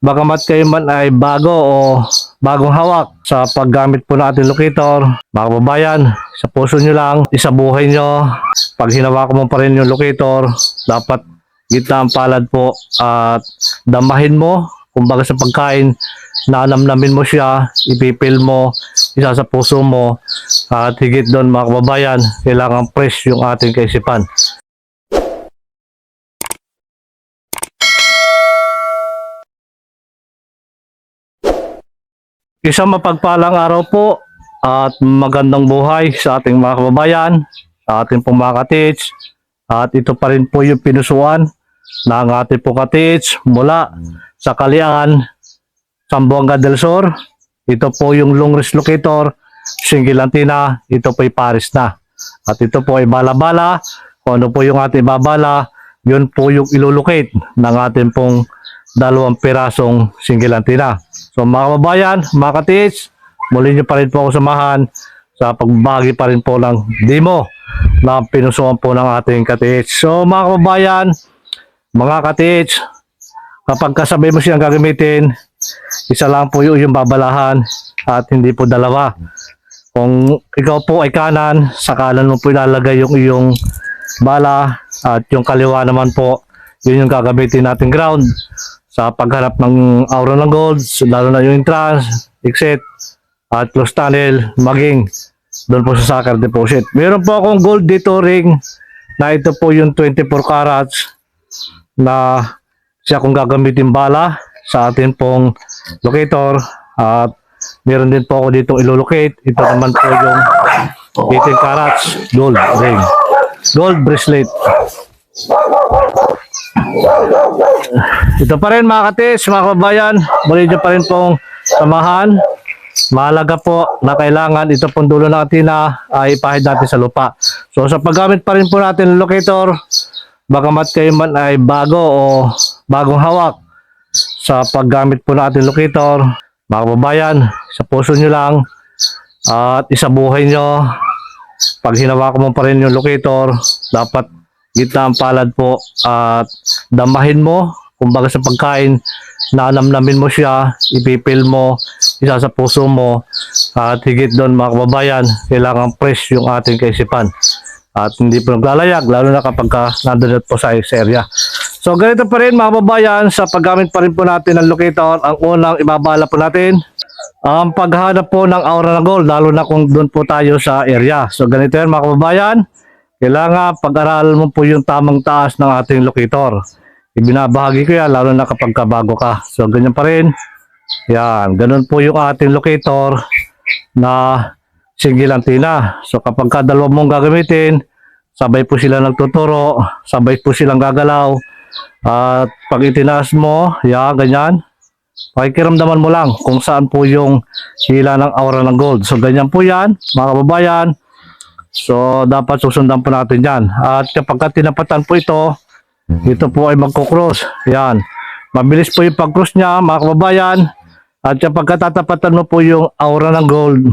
Bagamat kayo man ay bago o bagong hawak sa paggamit po natin locator, mga kababayan, sa puso nyo lang, isabuhay nyo. Pag hinawakan mo pa rin yung locator, dapat gitna ang palad po at damahin mo. Kumbaga sa pagkain, nanamnamin mo siya, ipipil mo, isa sa puso mo. At higit doon mga kababayan, kailangan fresh yung ating kaisipan. Isang mapagpalang araw po at magandang buhay sa ating mga kababayan, sa ating pong mga ka-teach. At ito pa rin po yung pinusuan ng ating pong ka-teach mula sa Calian, Zamboanga del Sur. Ito po yung long range locator, single antenna, ito po ay Paris na. At ito po ay bala-bala, kung ano po yung ating babala, yun po yung ilulocate ng ating pong 2 pirasong single antenna. So mga kababayan, mga ka-teach, muli nyo pa rin po ako samahan sa pagbagi pa rin po ng demo na pinusuan po ng ating ka-teach. So mga kababayan, mga ka-teach, kapag kasabay mo siyang gagamitin, isa lang po yung babalahan at hindi po dalawa. Kung ikaw po ay kanan, sa kanan mo po ilalagay yung iyong bala at yung kaliwa naman po, yun yung gagamitin natin ground sa pagharap ng aura ng gold, lalo na yung entrance, exit, at close tunnel, maging doon po sa sucker deposit. Meron po akong gold dito ring na ito po yung 24 carats na siya kung gagamitin bala sa atin pong locator. At meron din po ako dito ilolocate. Ito naman po yung 18 carats gold ring, gold bracelet. Ito pa rin mga ka-teach, mga kababayan, muli nyo pa rin pong samahan. Mahalaga po na kailangan ito pong dulo ng antenna ay ipahid natin sa lupa. So sa paggamit pa rin po natin ng locator, bagamat kayo man ay bago o bagong hawak sa paggamit po natin locator, mga kababayan, sa puso nyo lang at isabuhay nyo. Pag hinawakan mo pa rin yung locator, dapat gitna ang palad po at damahin mo. Kumbaga sa pagkain, nanamnamin mo siya, ipipil mo, isa sa puso mo. At higit doon mga kababayan, kailangan fresh yung ating kaisipan. At hindi po naglalayag, lalo na kapag nandun po sa area. So ganito pa rin mga kababayan, sa paggamit pa rin po natin ng locator, ang unang ibabala po natin, ang paghanap po ng aura ng gold, lalo na kung doon po tayo sa area. So ganito yan mga kababayan, kailangan pag-aralan mo po yung tamang taas ng ating locator. Ibinabahagi ko yan lalo na kapag bago ka. So ganyan pa rin. Yan, ganun po yung ating locator na single antenna. So kapag dalawa mong gagamitin, sabay po sila nagtuturo, sabay po silang gagalaw. At pag itinaas mo, yan, ganyan. Pakikiramdaman mo lang kung saan po yung hila ng aura ng gold. So ganyan po yan, mga kababayan. So dapat susundan po natin yan. At kapag tinapatan po ito po ay magkukross. Yan. Mabilis po yung pag-cross niya mga kababayan. At kapag tatapatan mo po yung aura ng gold,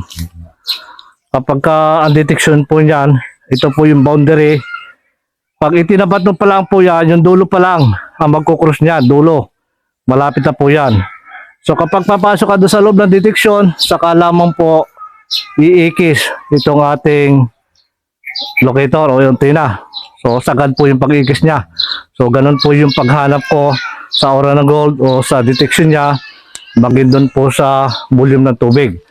kapag ang detection po niyan, ito po yung boundary. Pag itinapat mo pa lang po yan, yung dulo pa lang ang magkukross niya, dulo. Malapit na po yan. So kapag papasok ka doon sa loob ng detection, saka lamang po iikis itong ating locator o yung antenna. So sagad po yung pag-ikis niya. So ganun po yung paghanap ko sa aura ng gold o sa detection niya, maging doon po sa volume ng tubig.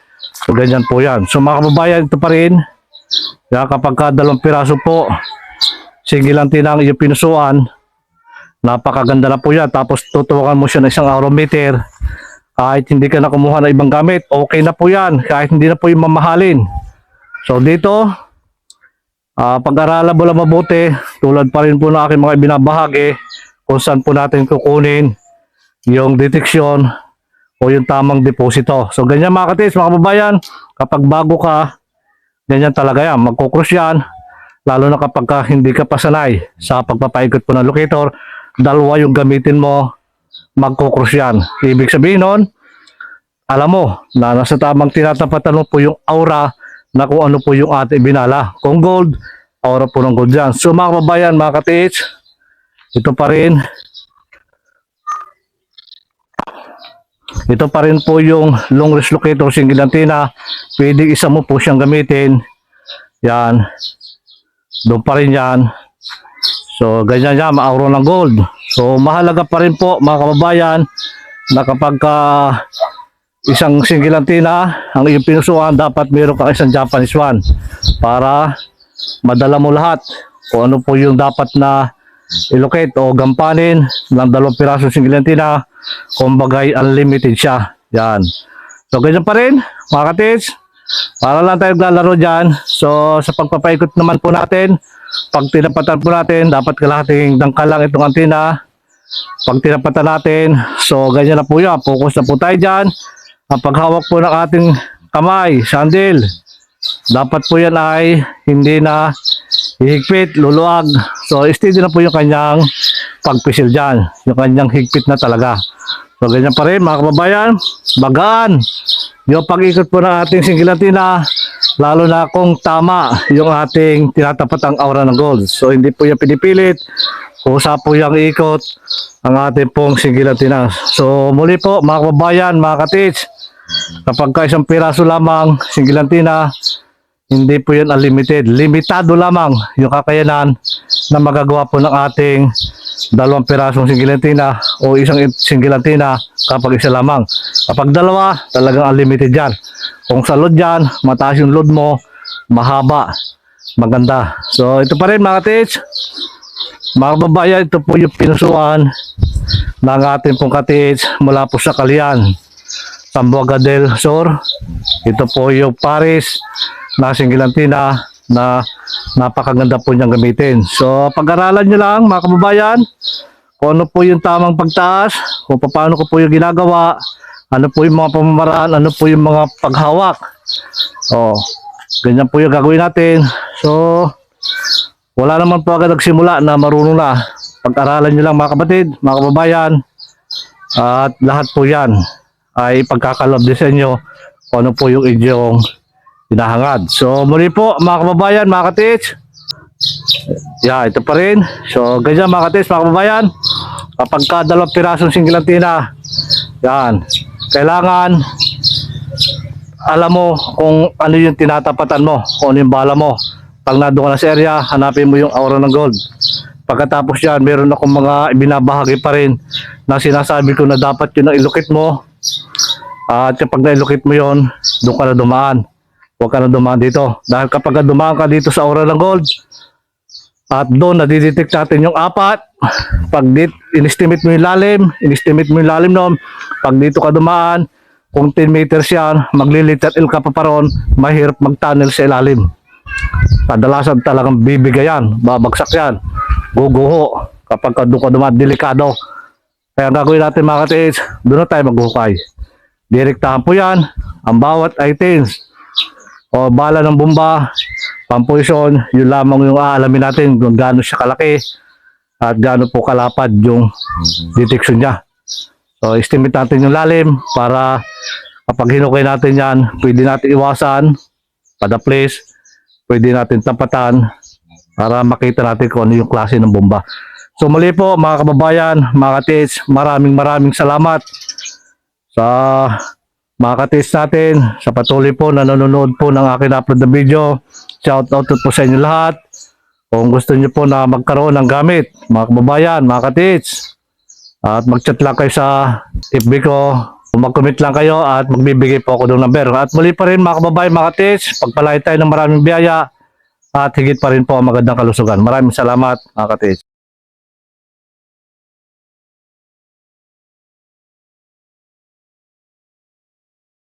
So ganyan po yan. So mga kababayan, ito pa rin. Kaya kapag 2 piraso po, single antenna ang iyong pinusuan, napakaganda na po yan. Tapos tutuwakan mo siya ng isang aurameter. Kahit hindi ka na kumuha ng ibang gamit, okay na po yan. Kahit hindi na po yung mamahalin. So dito, pag-aralan mo lang mabuti, tulad pa rin po na aking mga ibinabahagi, kung saan po natin kukunin yung detection o yung tamang deposito. So ganyan mga ka-teach, mga kababayan, kapag bago ka, ganyan talaga yan, magkukross yan, lalo na kapag hindi ka pasanay sa pagpapaikot po ng locator, dalawa yung gamitin mo, magkukross yan. Ibig sabihin nun, alam mo na nasa tamang tinatapatan mo po yung aura na kung ano po yung ating binala. Kung gold, aura po ng gold yan. So mga kababayan, mga ka-teach, ito pa rin. Ito pa rin po yung long range locator single antenna. Pwede isa mo po siyang gamitin. Yan. Doon pa rin yan. So, ganyan yan, ma-auro ng gold. So, mahalaga pa rin po mga kababayan na kapag isang single antenna ang iyong pinusuan, dapat meron kang isang Japanese one para madala mo lahat kung ano po yung dapat na i-locate o gampanin ng 2 piraso single antenna. Kumbagay unlimited siya. Yan. So, ganyan pa rin mga katits. Para lang tayo naglalaro dyan. So, sa pagpapaikot naman po natin, pag tinapatan po natin, dapat kalahating dangkal lang itong antena. Pag tinapatan natin, so ganyan na po yan. Focus na po tayo dyan. Ang paghawak po ng ating kamay, sandil, dapat po yan ay hindi na hihigpit, luluag. So, steady na po yung kanyang pagpisil dyan. Yung kanyang higpit na talaga. So, ganyan pa rin mga kababayan. Bagaan. Yung pag-ikot po ng ating single antenna, lalo na kung tama yung ating tinatapat ang aura ng gold. So, hindi po yan pinipilit. Kusa po yung ikot ang ating pong single antenna. So, muli po mga kababayan, mga katits, kapag ka isang piraso lamang single antenna, hindi po yan unlimited. Limitado lamang yung kakayanan na magagawa po ng ating 2 pirasong single antenna o isang single antenna kapag isa lamang. Kapag dalawa, talagang unlimited yan. Kung sa load yan, mataas yung load mo, mahaba, maganda. So, ito pa rin mga katits. Mga kababayan, ito po yung pinusuan ng ating pong katits mula po sa Calian, Zamboanga del Sur. Ito po yung Paris na single antenna na napakaganda po niyang gamitin. So, pag-aralan nyo lang mga kababayan kung ano po yung tamang pagtaas, kung paano ko po yung ginagawa, ano po yung mga pamamaraan, ano po yung mga paghawak. O, ganyan po yung gagawin natin. So, wala naman po agad nagsimula na marunong na. Pag-aralan nyo lang mga kapatid, mga kababayan, at lahat po yan ay pagkakalob din sa inyo kung ano po yung inyong hinahangad. So, muli po mga kababayan, mga katits. Yeah, ito pa rin. So, ganyan mga katits, mga kababayan. Kapag ka 2 pirasong single antenna, yan, kailangan alam mo kung ano yung tinatapatan mo, kung ano yung bala mo. Pag nandun ka na sa area, hanapin mo yung aura ng gold. Pagkatapos yan, meron akong mga ibinabahagi pa rin na sinasabi ko na dapat yun ang ilukit mo. At kapag na-ilukit mo yun, doon ka na dumaan. Huwag ka na dumaan dito. Dahil kapag dumaan ka dito sa aura ng gold, at doon nadidetect natin yung 4. Pag in-estimate mo yung lalim nun. Pag dito ka dumaan, kung 10 meters yan, magliliter L ka pa ron, mahirap mag-tunnel sa ilalim. Kadalasan talagang bibigay yan, babagsak yan, guguho. Kapag doon ka dumaan, delikado. Kaya ang gagawin natin mga katiis, doon na tayo maghuhukay. Direktahan po yan, ang bawat items o bala ng bomba, pampoison, yun lamang yung aalamin natin kung gaano siya kalaki at gaano po kalapad yung detection niya. So, estimate natin yung lalim para kapag hinukay natin yan, pwede natin iwasan, pada place, pwede natin tapatan para makita natin kung ano yung klase ng bomba. So, muli po mga kababayan, mga katiis, maraming salamat sa mga katiis natin, sa patuloy po na nanonood po ng aking upload na video. Shout out po sa inyo lahat. Kung gusto niyo po na magkaroon ng gamit, mga kababayan, mga katiis, at mag-chat lang kayo sa FB ko, mag-comment lang kayo at magbibigay po ako ng number. At muli pa rin mga kababayan, mga katiis, pagpalain tayo ng maraming biyaya at higit pa rin po ang magandang kalusugan. Maraming salamat mga katiis.